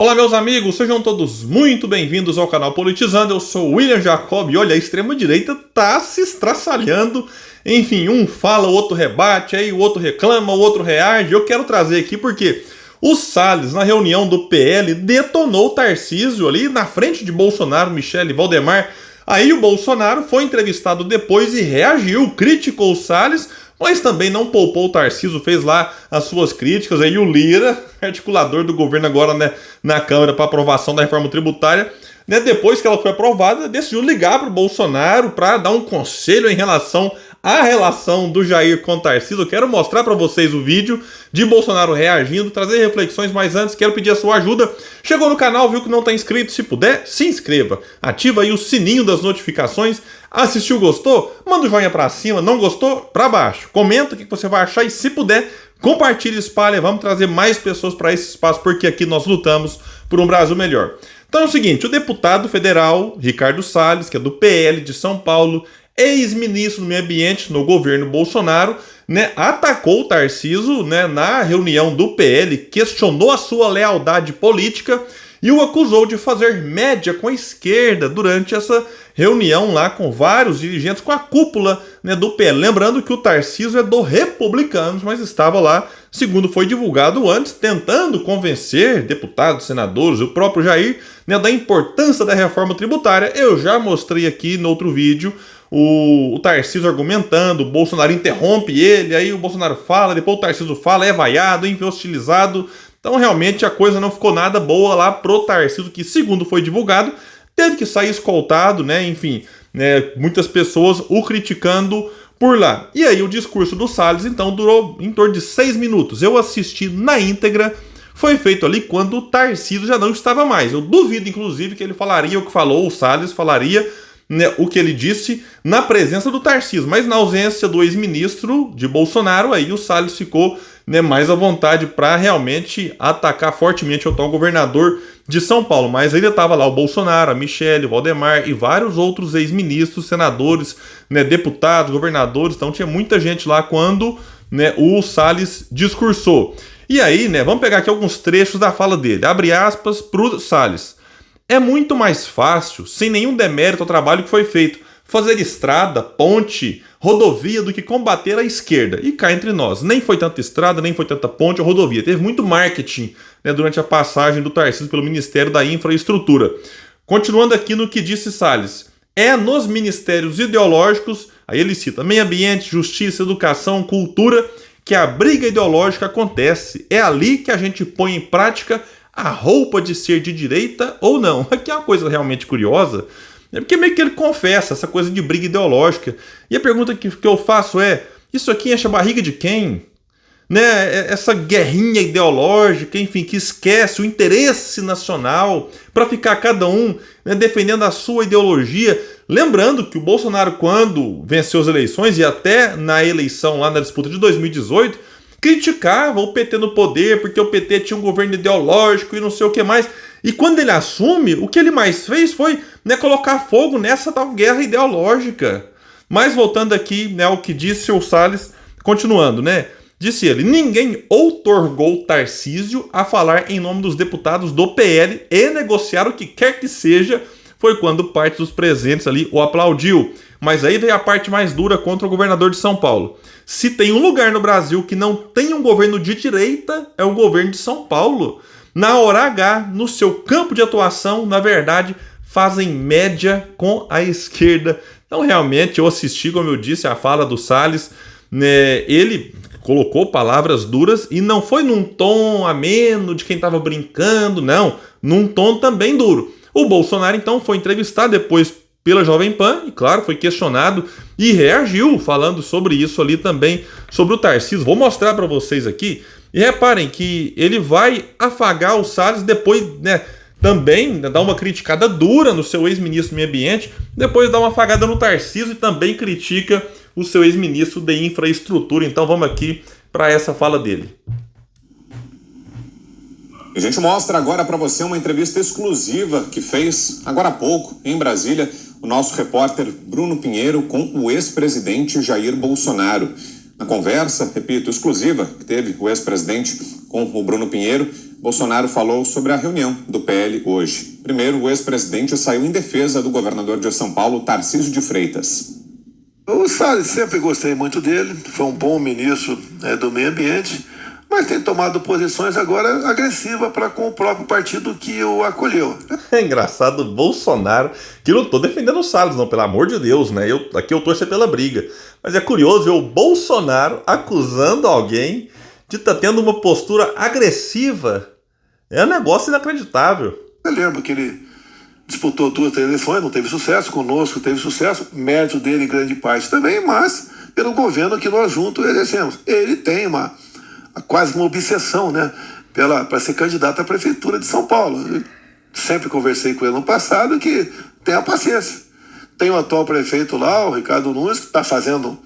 Olá, meus amigos, sejam todos muito bem-vindos ao canal Politizando. Eu sou o William Jacob e olha, a extrema-direita tá se estraçalhando. Enfim, um fala, o outro rebate, aí o outro reclama, o outro reage. Eu quero trazer aqui porque o Salles, na reunião do PL, detonou o Tarcísio ali na frente de Bolsonaro, Michele e Valdemar. Aí o Bolsonaro foi entrevistado depois e reagiu, criticou o Salles, mas também não poupou o Tarcísio, fez lá as suas críticas. Aí o Lira, articulador do governo agora, né, na Câmara para aprovação da reforma tributária, né, depois que ela foi aprovada, decidiu ligar para o Bolsonaro para dar um conselho em relação à relação do Jair com o Tarcísio. Eu quero mostrar para vocês o vídeo de Bolsonaro reagindo, trazer reflexões, mas antes quero pedir a sua ajuda. Chegou no canal, viu que não está inscrito? Se puder, se inscreva. Ativa aí o sininho das notificações. Assistiu, gostou? Manda o joinha pra cima, não gostou? Pra baixo. Comenta o que você vai achar e, se puder, compartilhe, espalha. Vamos trazer mais pessoas para esse espaço, porque aqui nós lutamos por um Brasil melhor. Então é o seguinte, o deputado federal Ricardo Salles, que é do PL de São Paulo, ex-ministro do Meio Ambiente no governo Bolsonaro, né, atacou o Tarcísio, né, na reunião do PL, questionou a sua lealdade política e o acusou de fazer média com a esquerda durante essa reunião lá com vários dirigentes, com a cúpula, né, do PL. Lembrando que o Tarcísio é do Republicanos, mas estava lá, segundo foi divulgado antes, tentando convencer deputados, senadores, o próprio Jair, né, da importância da reforma tributária. Eu já mostrei aqui no outro vídeo o Tarcísio argumentando, o Bolsonaro interrompe ele, aí o Bolsonaro fala, depois o Tarcísio fala, é vaiado, enfim, hostilizado. Então realmente a coisa não ficou nada boa lá pro Tarcísio, que segundo foi divulgado, teve que sair escoltado, né? Enfim, né, muitas pessoas o criticando por lá. E aí o discurso do Salles, então, durou em torno de 6 minutos. Eu assisti na íntegra, foi feito ali quando o Tarcísio já não estava mais. Eu duvido, inclusive, que ele falaria o que falou, o Salles falaria, né, o que ele disse na presença do Tarcísio. Mas na ausência do ex-ministro de Bolsonaro, aí o Salles ficou, né, mais à vontade para realmente atacar fortemente o atual governador de São Paulo. Mas ainda estava lá o Bolsonaro, a Michele, o Valdemar e vários outros ex-ministros, senadores, né, deputados, governadores. Então tinha muita gente lá quando, né, o Salles discursou. E aí, né, vamos pegar aqui alguns trechos da fala dele. Abre aspas para o Salles. É muito mais fácil, sem nenhum demérito ao trabalho que foi feito, fazer estrada, ponte, rodovia do que combater a esquerda. E cá entre nós, nem foi tanta estrada, nem foi tanta ponte ou rodovia. Teve muito marketing, né, durante a passagem do Tarcísio pelo Ministério da Infraestrutura. Continuando aqui no que disse Salles. É nos ministérios ideológicos, aí ele cita meio ambiente, justiça, educação, cultura, que a briga ideológica acontece. É ali que a gente põe em prática a roupa de ser de direita ou não. Aqui é uma coisa realmente curiosa, é porque meio que ele confessa essa coisa de briga ideológica. E a pergunta que eu faço é, isso aqui enche a barriga de quem? Né? Essa guerrinha ideológica, enfim, que esquece o interesse nacional para ficar cada um, né, defendendo a sua ideologia. Lembrando que o Bolsonaro, quando venceu as eleições e até na eleição lá na disputa de 2018, criticava o PT no poder, porque o PT tinha um governo ideológico e não sei o que mais. E quando ele assume, o que ele mais fez foi, né, colocar fogo nessa tal guerra ideológica. Mas voltando aqui, né, ao que disse o Salles, continuando, né? Disse ele, ninguém outorgou Tarcísio a falar em nome dos deputados do PL e negociar o que quer que seja. Foi quando parte dos presentes ali o aplaudiu. Mas aí veio a parte mais dura contra o governador de São Paulo. Se tem um lugar no Brasil que não tem um governo de direita, é o governo de São Paulo. Na hora H, no seu campo de atuação, na verdade, fazem média com a esquerda. Então, realmente, eu assisti, como eu disse, a fala do Salles, né, ele colocou palavras duras e não foi num tom ameno de quem estava brincando, não, num tom também duro. O Bolsonaro, então, foi entrevistado depois pela Jovem Pan e, claro, foi questionado e reagiu falando sobre isso ali também, sobre o Tarcísio. Vou mostrar para vocês aqui e reparem que ele vai afagar o Salles depois, né, também dá uma criticada dura no seu ex-ministro do Meio Ambiente, depois dá uma afagada no Tarcísio e também critica o seu ex-ministro de Infraestrutura. Então vamos aqui para essa fala dele. A gente mostra agora para você uma entrevista exclusiva que fez agora há pouco em Brasília o nosso repórter Bruno Pinheiro com o ex-presidente Jair Bolsonaro. Na conversa, repito, exclusiva que teve o ex-presidente com o Bruno Pinheiro, Bolsonaro falou sobre a reunião do PL hoje. Primeiro, o ex-presidente saiu em defesa do governador de São Paulo, Tarcísio de Freitas. O Salles, sempre gostei muito dele, foi um bom ministro do meio ambiente, mas tem tomado posições agora agressivas para com o próprio partido que o acolheu. É engraçado, o Bolsonaro, que não tô defendendo o Salles, não, pelo amor de Deus, né? Aqui eu torço pela briga. Mas é curioso ver o Bolsonaro acusando alguém de estar tendo uma postura agressiva. É um negócio inacreditável. Eu lembro que ele disputou 2 eleições, não teve sucesso, conosco teve sucesso, mérito dele em grande parte também, mas pelo governo que nós juntos exercemos. Ele tem quase uma obsessão, né, para ser candidato à prefeitura de São Paulo. Eu sempre conversei com ele no passado que tenha paciência. Tem o atual prefeito lá, o Ricardo Nunes, que está fazendo,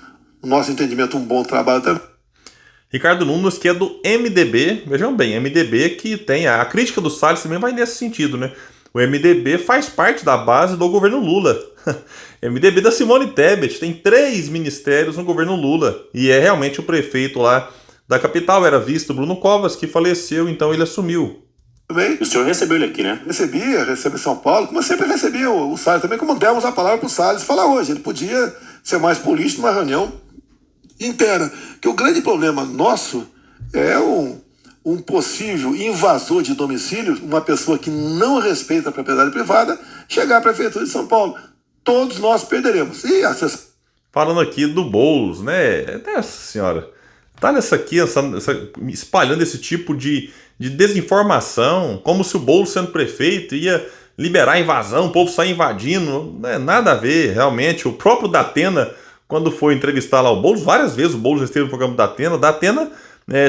no nosso entendimento, um bom trabalho também. Ricardo Nunes, que é do MDB, vejam bem, MDB que tem a crítica do Salles também vai nesse sentido, né? O MDB faz parte da base do governo Lula. MDB da Simone Tebet, tem 3 ministérios no governo Lula. E é realmente o prefeito lá da capital, era visto Bruno Covas, que faleceu, então ele assumiu. Bem, o senhor recebeu ele aqui, né? Recebe em São Paulo, como eu sempre recebia o Salles também, como demos a palavra para o Salles falar hoje. Ele podia ser mais político numa reunião inteira. Que o grande problema nosso é um possível invasor de domicílio, uma pessoa que não respeita a propriedade privada, chegar à prefeitura de São Paulo. Todos nós perderemos. Falando aqui do Boulos, né? Nossa senhora, tá nessa aqui, espalhando esse tipo de desinformação, como se o Boulos sendo prefeito ia liberar a invasão, o povo sair invadindo, não é nada a ver, realmente. O próprio Datena, quando foi entrevistar lá o Boulos, várias vezes o Boulos já esteve no programa do Datena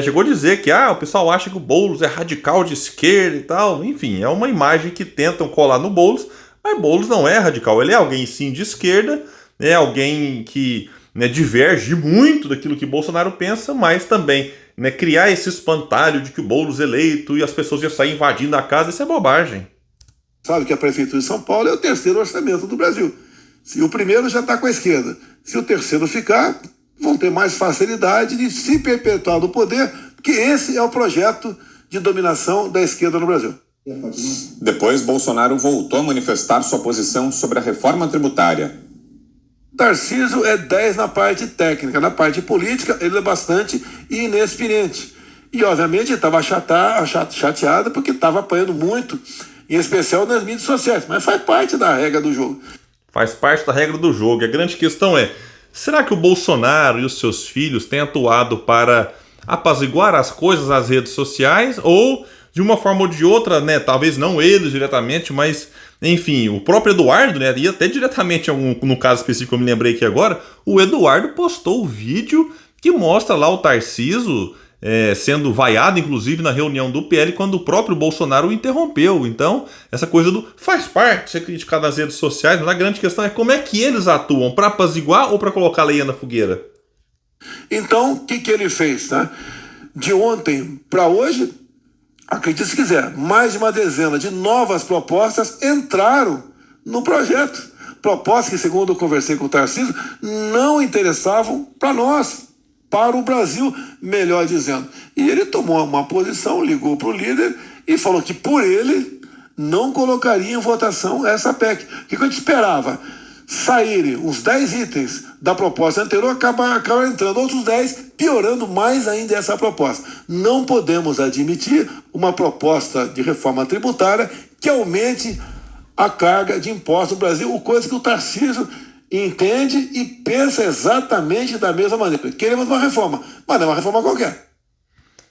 chegou a dizer que o pessoal acha que o Boulos é radical de esquerda e tal. Enfim, é uma imagem que tentam colar no Boulos, mas Boulos não é radical. Ele é alguém sim de esquerda, é alguém que diverge muito daquilo que Bolsonaro pensa, mas também criar esse espantalho de que o Boulos eleito e as pessoas iam sair invadindo a casa, isso é bobagem. Sabe que a prefeitura de São Paulo é o 3º orçamento do Brasil. Se o primeiro já está com a esquerda, se o terceiro ficar, vão ter mais facilidade de se perpetuar no poder, porque esse é o projeto de dominação da esquerda no Brasil. Depois, Bolsonaro voltou a manifestar sua posição sobre a reforma tributária. Tarcísio é 10 na parte técnica, na parte política ele é bastante inexperiente. E, obviamente, estava chateado porque estava apanhando muito, em especial nas mídias sociais, mas faz parte da regra do jogo. Faz parte da regra do jogo. A grande questão é, será que o Bolsonaro e os seus filhos têm atuado para apaziguar as coisas nas redes sociais? Ou, de uma forma ou de outra, talvez não eles diretamente, mas, enfim, o próprio Eduardo, e até diretamente, no caso específico que eu me lembrei aqui agora, o Eduardo postou o vídeo que mostra lá o Tarcísio sendo vaiado, inclusive, na reunião do PL, quando o próprio Bolsonaro o interrompeu. Então, essa coisa do faz parte ser criticado nas redes sociais, mas a grande questão é como é que eles atuam, para apaziguar ou para colocar a lenha na fogueira? Então, o que ele fez? De ontem para hoje, acredite se quiser, mais de uma dezena de novas propostas entraram no projeto. Propostas que, segundo eu conversei com o Tarcísio, não interessavam para nós, para o Brasil, melhor dizendo. E ele tomou uma posição, ligou para o líder e falou que por ele não colocaria em votação essa PEC. O que a gente esperava? Saírem uns 10 itens da proposta anterior, acabar entrando outros 10, piorando mais ainda essa proposta. Não podemos admitir uma proposta de reforma tributária que aumente a carga de impostos no Brasil, coisa que o Tarcísio entende e pensa exatamente da mesma maneira. Queremos uma reforma, mas não é uma reforma qualquer.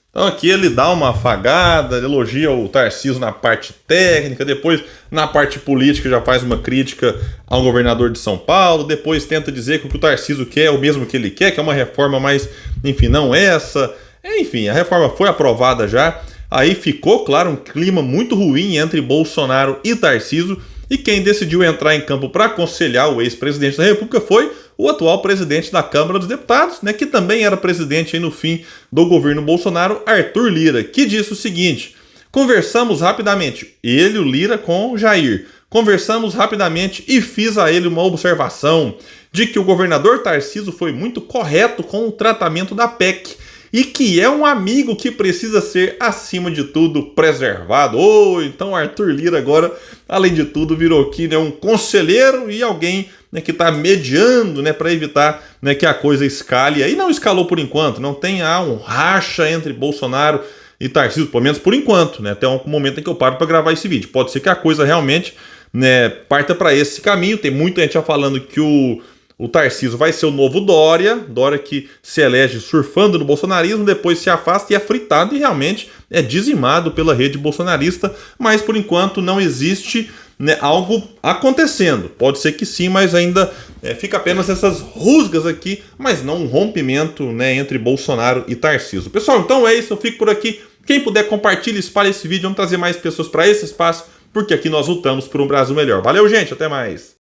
Então aqui ele dá uma afagada, elogia o Tarcísio na parte técnica, depois na parte política já faz uma crítica ao governador de São Paulo, depois tenta dizer que o que o Tarcísio quer é o mesmo que ele quer, que é uma reforma, mas enfim, não essa. Enfim, a reforma foi aprovada já, aí ficou, claro, um clima muito ruim entre Bolsonaro e Tarcísio, e quem decidiu entrar em campo para aconselhar o ex-presidente da República foi o atual presidente da Câmara dos Deputados, que também era presidente aí no fim do governo Bolsonaro, Arthur Lira, que disse o seguinte: conversamos rapidamente, ele, o Lira, com o Jair, conversamos rapidamente e fiz a ele uma observação de que o governador Tarcísio foi muito correto com o tratamento da PEC e que é um amigo que precisa ser, acima de tudo, preservado. Ou então Arthur Lira agora, além de tudo, virou aqui, né, um conselheiro e alguém, né, que está mediando, né, para evitar, né, que a coisa escale. Aí não escalou por enquanto, não tem um racha entre Bolsonaro e Tarcísio, pelo menos por enquanto, né, até um momento em que eu paro para gravar esse vídeo. Pode ser que a coisa realmente, né, parta para esse caminho. Tem muita gente já falando que o Tarcísio vai ser o novo Dória que se elege surfando no bolsonarismo, depois se afasta e é fritado e realmente é dizimado pela rede bolsonarista, mas por enquanto não existe, né, algo acontecendo. Pode ser que sim, mas ainda fica apenas essas rusgas aqui, mas não um rompimento, né, entre Bolsonaro e Tarcísio. Pessoal, então é isso, eu fico por aqui. Quem puder, compartilhe, espalhe esse vídeo, vamos trazer mais pessoas para esse espaço, porque aqui nós lutamos por um Brasil melhor. Valeu, gente, até mais!